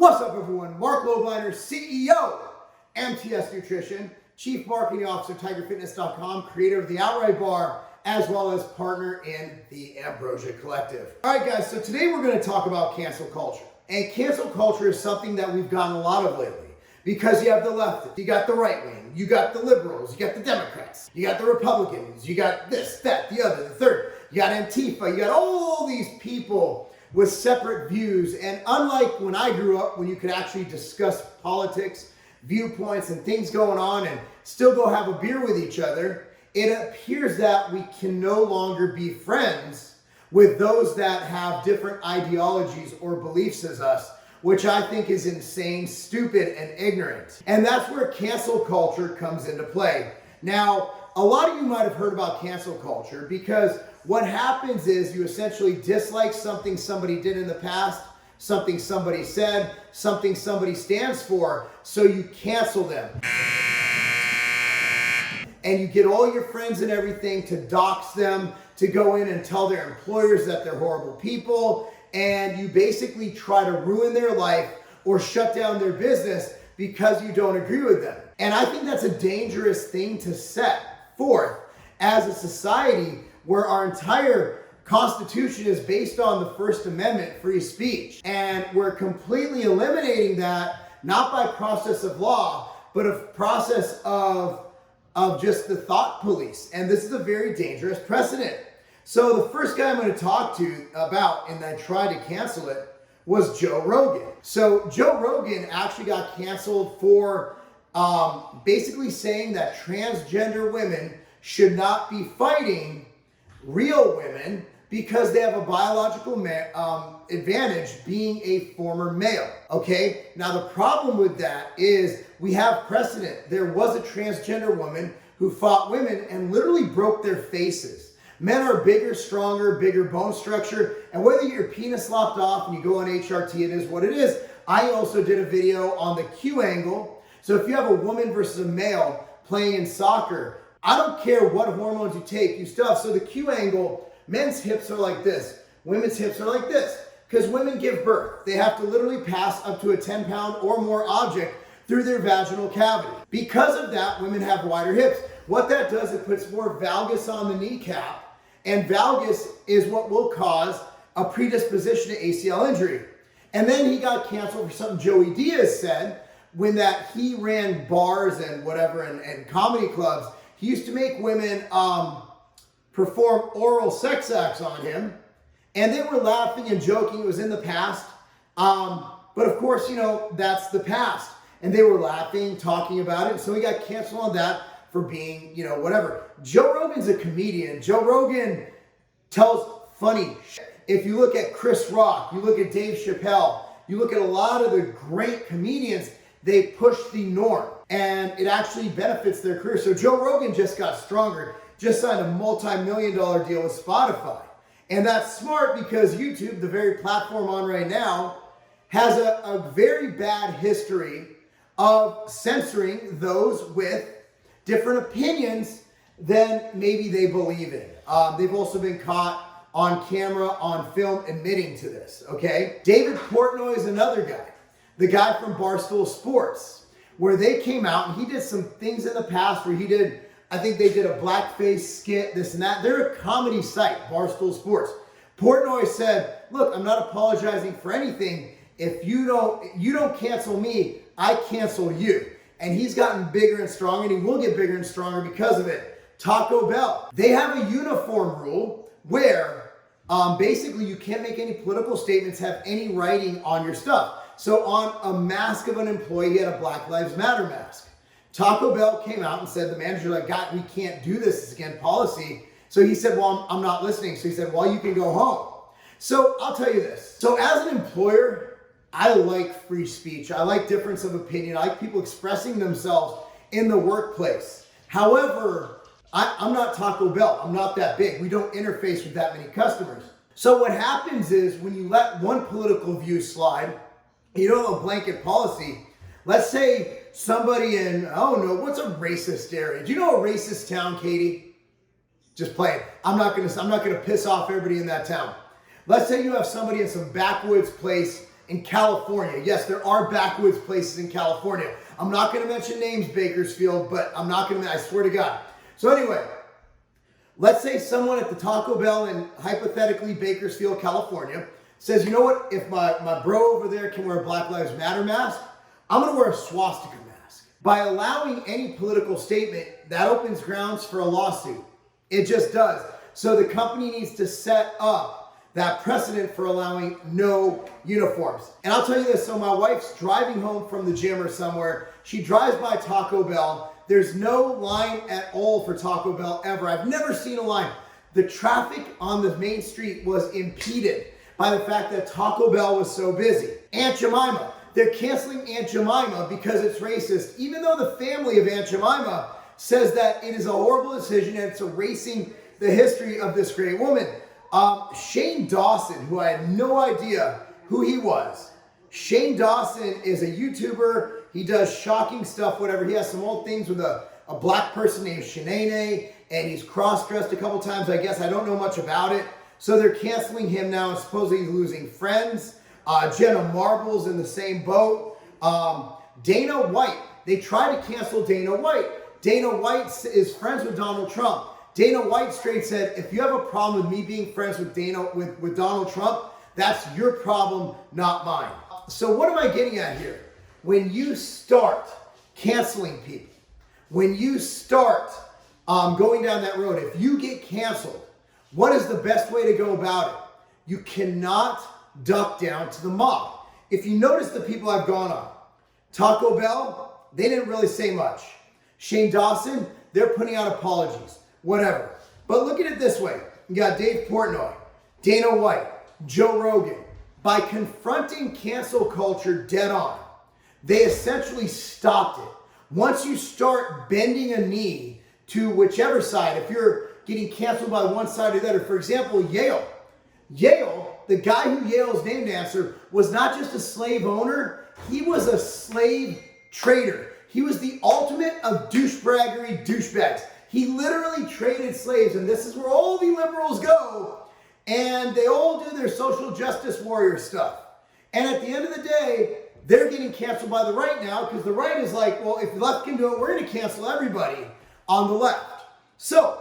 What's up, everyone? Marc Lobliner, CEO, MTS Nutrition, Chief Marketing Officer, TigerFitness.com, creator of the Outright Bar, as well as partner in the Ambrosia Collective. All right, guys, so today we're going to talk about cancel culture. And cancel culture is something that we've gotten a lot of lately because you have the leftists, you got the right wing, you got the liberals, you got the Democrats, you got the Republicans, you got this, that, the other, the third, you got Antifa, you got all these people with separate views. And unlike when I grew up, when you could actually discuss politics, viewpoints, and things going on and still go have a beer with each other, it appears that we can no longer be friends with those that have different ideologies or beliefs as us, which I think is insane, stupid, and ignorant. And that's where cancel culture comes into play. Now, a lot of you might have heard about cancel culture because what happens is you essentially dislike something somebody did in the past, something somebody said, something somebody stands for, so you cancel them. And you get all your friends and everything to dox them, to go in and tell their employers that they're horrible people, and you basically try to ruin their life or shut down their business because you don't agree with them. And I think that's a dangerous thing to set forth as a society where our entire Constitution is based on the First Amendment, free speech. And we're completely eliminating that, not by process of law, but a process of just the thought police. And this is a very dangerous precedent. So the first guy I'm going to talk to about, and I tried to cancel it, was Joe Rogan. So Joe Rogan actually got canceled for basically saying that transgender women should not be fighting real women because they have a biological advantage being a former male, okay? Now the problem with that is we have precedent. There was a transgender woman who fought women and literally broke their faces. Men are bigger, stronger, bigger bone structure, and whether your penis lopped off and you go on HRT, it is what it is. I also did a video on the Q angle. So if you have a woman versus a male playing in soccer, I don't care what hormones you take, you still have, so the Q angle, men's hips are like this, women's hips are like this, because women give birth. They have to literally pass up to a 10-pound or more object through their vaginal cavity. Because of that, women have wider hips. What that does, it puts more valgus on the kneecap, and valgus is what will cause a predisposition to ACL injury. And then he got canceled for something Joey Diaz said when that he ran bars and whatever and comedy clubs. He used to make women perform oral sex acts on him, and they were laughing and joking. It was in the past, but of course, you know, that's the past. And they were laughing, talking about it, so he got canceled on that for being, you know, whatever. Joe Rogan's a comedian. Joe Rogan tells funny shit. If you look at Chris Rock, you look at Dave Chappelle, you look at a lot of the great comedians, they push the norm, and it actually benefits their career. So Joe Rogan just got stronger, just signed a multi-million-dollar deal with Spotify. And that's smart because YouTube, the very platform on right now, has a very bad history of censoring those with different opinions than maybe they believe in. They've also been caught on camera, on film, admitting to this, okay? Dave Portnoy is another guy. The guy from Barstool Sports, where they came out and he did some things in the past where he did, I think they did a blackface skit, this and that. They're a comedy site, Barstool Sports. Portnoy said, look, I'm not apologizing for anything. If you don't cancel me, I cancel you. And he's gotten bigger and stronger, and he will get bigger and stronger because of it. Taco Bell, they have a uniform rule where basically you can't make any political statements, have any writing on your stuff. So on a mask of an employee, he had a Black Lives Matter mask. Taco Bell came out and said, the manager, like, God, we can't do this. It's against policy. So he said, well, I'm not listening. So he said, well, you can go home. So I'll tell you this. So as an employer, I like free speech. I like difference of opinion. I like people expressing themselves in the workplace. However, I'm not Taco Bell. I'm not that big. We don't interface with that many customers. So what happens is when you let one political view slide, you don't have a blanket policy. Let's say somebody in, I don't know, what's a racist area? Do you know a racist town, Katie? Just play it. I'm not gonna piss off everybody in that town. Let's say you have somebody in some backwoods place in California. Yes, there are backwoods places in California. I'm not going to mention names, Bakersfield, but I'm not going to, I swear to God. So anyway, let's say someone at the Taco Bell in hypothetically Bakersfield, California says, you know what, if my bro over there can wear a Black Lives Matter mask, I'm going to wear a swastika mask. By allowing any political statement, that opens grounds for a lawsuit. It just does. So the company needs to set up that precedent for allowing no uniforms. And I'll tell you this, so my wife's driving home from the gym or somewhere. She drives by Taco Bell. There's no line at all for Taco Bell ever. I've never seen a line. The traffic on the main street was impeded by the fact that Taco Bell was so busy. Aunt Jemima, they're canceling Aunt Jemima because it's racist, even though the family of Aunt Jemima says that it is a horrible decision and it's erasing the history of this great woman. Shane Dawson, who I had no idea who he was. Shane Dawson is a YouTuber. He does shocking stuff, whatever. He has some old things with a black person named Shanae, and he's cross-dressed a couple times, I guess. I don't know much about it. So they're canceling him now, and supposedly he's losing friends. Jenna Marbles in the same boat. Dana White. They tried to cancel Dana White. Dana White is friends with Donald Trump. Dana White straight said, if you have a problem with me being friends with with Donald Trump, that's your problem, not mine. So what am I getting at here? When you start canceling people, when you start going down that road, if you get canceled, what is the best way to go about it? You cannot duck down to the mob. If you notice the people I've gone on, Taco Bell, they didn't really say much. Shane Dawson, they're putting out apologies. Whatever. But look at it this way. You got Dave Portnoy, Dana White, Joe Rogan. By confronting cancel culture dead on, they essentially stopped it. Once you start bending a knee to whichever side, if you're getting canceled by one side or the other, for example, Yale, the guy who Yale's named after, was not just a slave owner, he was a slave trader. He was the ultimate of douchebags. He literally traded slaves, and this is where all the liberals go, and they all do their social justice warrior stuff. And at the end of the day, they're getting canceled by the right now, because the right is like, well, if the left can do it, we're going to cancel everybody on the left. So,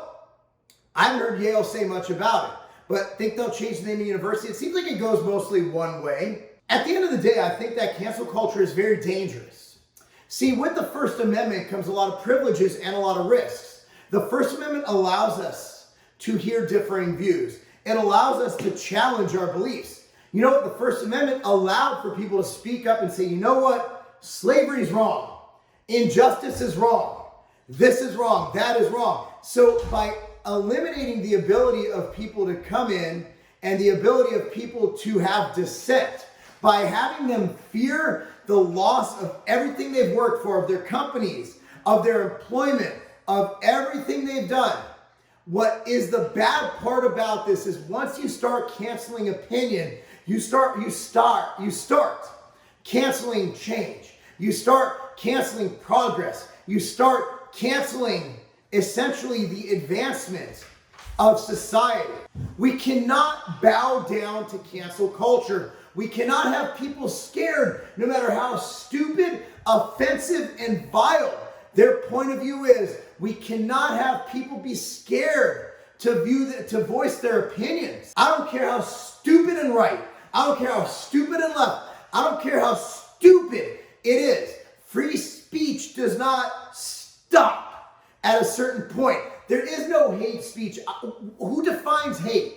I haven't heard Yale say much about it, but think they'll change the name of the university. It seems like it goes mostly one way. At the end of the day, I think that cancel culture is very dangerous. See, with the First Amendment comes a lot of privileges and a lot of risks. The First Amendment allows us to hear differing views. It allows us to challenge our beliefs. You know what? The First Amendment allowed for people to speak up and say, you know what? Slavery is wrong. Injustice is wrong. This is wrong. That is wrong. So by eliminating the ability of people to come in and the ability of people to have dissent, by having them fear the loss of everything they've worked for, of their companies, of their employment, of everything they've done. What is the bad part about this is once you start canceling opinion, you start canceling change. You start canceling progress. You start canceling essentially the advancement of society. We cannot bow down to cancel culture. We cannot have people scared, no matter how stupid, offensive, and vile their point of view is. We cannot have people be scared to voice their opinions. I don't care how stupid and right. I don't care how stupid and left. I don't care how stupid it is. Free speech does not stop at a certain point. There is no hate speech. Who defines hate?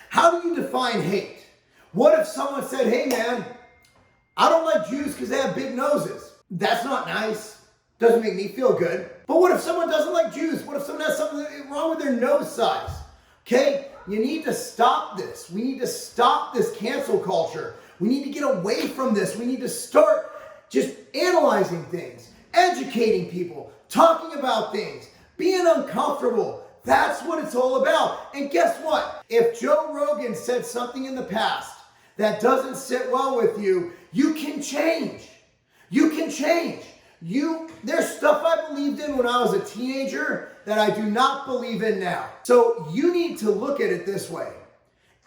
How do you define hate? What if someone said, hey man, I don't like Jews because they have big noses? That's not nice. Doesn't make me feel good. But what if someone doesn't like Jews? What if someone has something wrong with their nose size? Okay? You need to stop this. We need to stop this cancel culture. We need to get away from this. We need to start just analyzing things, educating people, talking about things, being uncomfortable. That's what it's all about. And guess what? If Joe Rogan said something in the past that doesn't sit well with you, you can change. You can change. There's stuff I believed in when I was a teenager that I do not believe in now. So you need to look at it this way.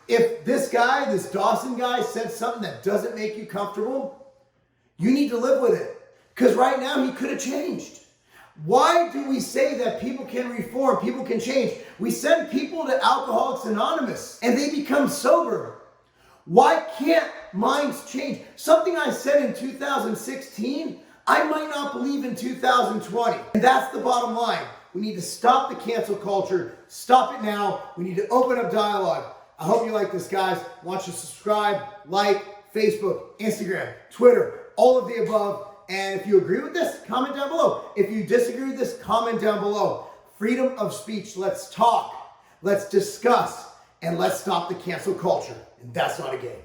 If this guy, this Dawson guy, said something that doesn't make you comfortable, you need to live with it. Because right now he could have changed. Why do we say that people can reform, people can change? We send people to Alcoholics Anonymous and they become sober. Why can't minds change? Something I said in 2016, I might not believe in 2020. And that's the bottom line. We need to stop the cancel culture. Stop it now. We need to open up dialogue. I hope you like this, guys. I want you to subscribe, like, Facebook, Instagram, Twitter, all of the above. And if you agree with this, comment down below. If you disagree with this, comment down below. Freedom of speech. Let's talk. Let's discuss. And let's stop the cancel culture. And that's not a game.